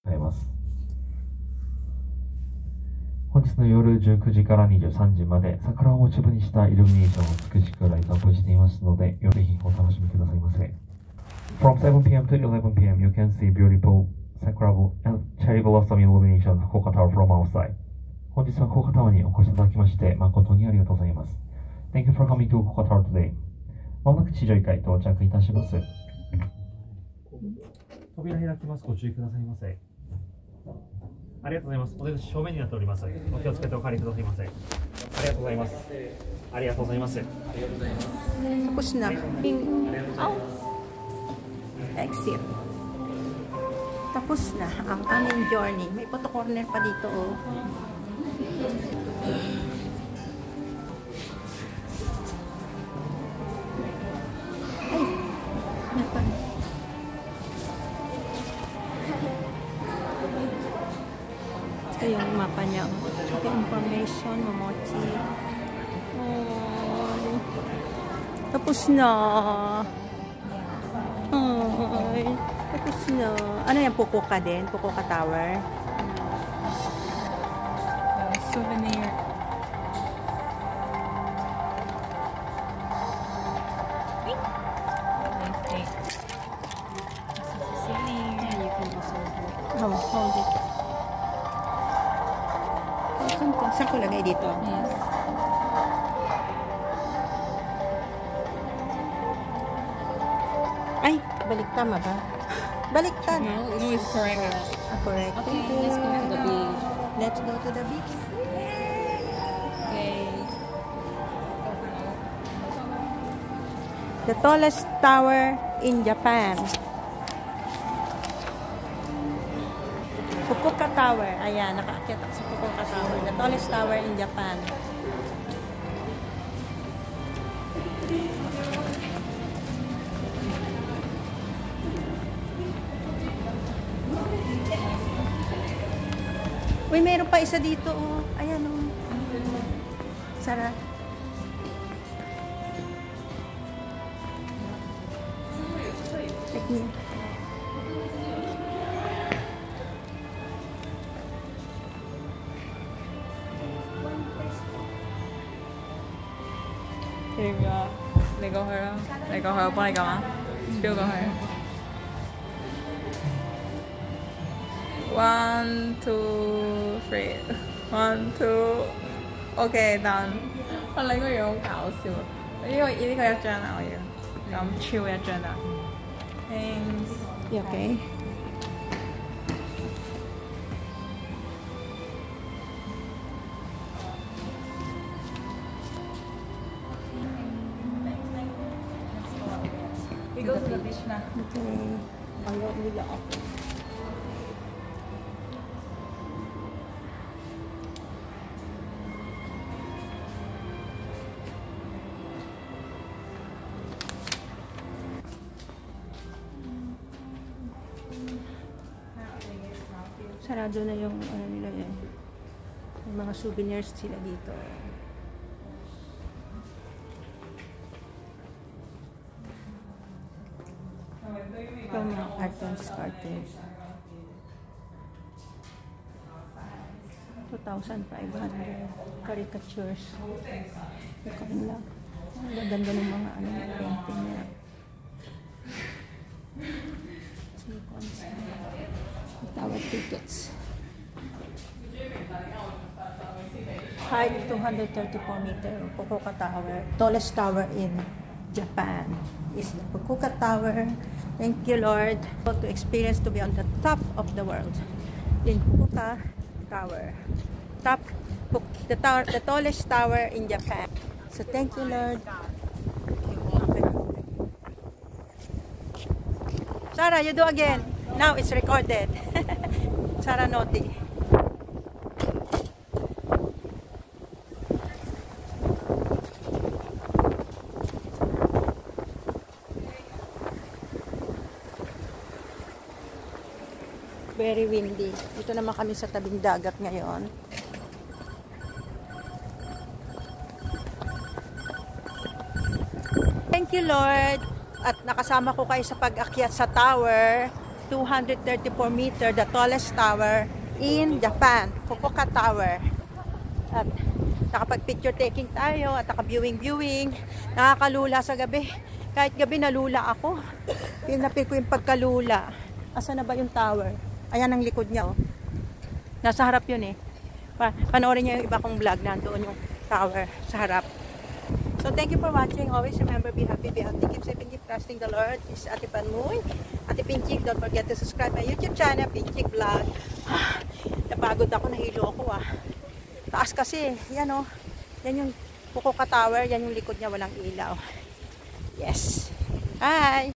ございます。本日の夜19時から23時まで桜をモチーフにしたイルミネーションを美しくライトアップしていますので、ぜひお楽しみくださいませ。From 7 p.m. to 11 p.m. you can see beautiful sakura and cherry blossom illumination Fukuoka Tower from outside. 本日は福岡タワーにお越しいただきまして誠にありがとうございます。Thank you for coming to Fukuoka Tower today. まもなく地上1階到着いたします。扉開きます。ご注意くださいませ。ありがとうございます。お出口正面になっております。お気をつけてお帰りくださいませ。ありがとうございます。ありがとうございます。Tapos na. Exit. Tapos na ang aming journey. May photo corner pa dito, oh. Ay, napa. Ito yung mapa niya. Ito information, Momochi. Oh. Tapos na. Ay, tapos na. Ano yan? Fukuoka din? Fukuoka Tower? Souvenir. Hold it. Saan ko lagay dito? Yes. Ay, balik tama ba? Baliktad. No, it's correct. Correct. Okay, let's go to the beach. Let's go to the beach. Okay. The tallest tower in Japan. Fukuoka Tower. Ayan, nakaakyat ako sa Fukuoka Tower. The tallest tower in Japan. Uy, meron pa isa dito, oh. Ayan, oh. Sarap. Check me. Here you go. 你過去啦，你過去，我幫你撳啊，飆過去。1, 2, 3. 1, 2. OK, done。我你個樣好搞笑啊！呢個一張啊，我要咁超一張啊。Thanks。Okay. We go to the beach na. Okay. Ayaw nila ako. Sarado na yung ano nila yan. May mga souvenirs sila dito. Ito mga cartons. 2,500 caricatures. Ito lang. Ang ganda ng mga ano, painting niya. Tower tickets. Height 234 meter. Fukuoka Tower. Tallest tower in Japan is the Fukuoka Tower. Thank you, Lord, to experience to be on the top of the world in Fukuoka Tower. The tallest tower in Japan. So thank you, Lord. Sarah, you do again. Now it's recorded. Sarah Noti. Very windy. Dito naman kami sa tabing dagat ngayon. Thank you, Lord. At nakasama ko kayo sa pag-akyat sa tower. 234 meter, the tallest tower in Japan, Fukuoka Tower. At nakapag-picture taking tayo at naka-viewing. Nakakalula sa gabi. Kahit gabi nalula ako. Pinapil ko yung pagkalula. Asa na ba yung tower? Ayan ang likod niya, oh. Nasa harap yun, eh. Panoorin niyo yung iba kong vlog. Nandoon yung tower sa harap. So thank you for watching. Always remember, be happy, be healthy, keep safe, and keep trusting the Lord. This is Ate Panmoy, Ate Pinchik. Don't forget to subscribe my YouTube channel, Pinchik Vlog. Napagod ako, nahilo ako, ah. Taas kasi, yan, oh. Yan yung Fukuoka Tower, yan yung likod niya, walang ilaw. Yes. Bye!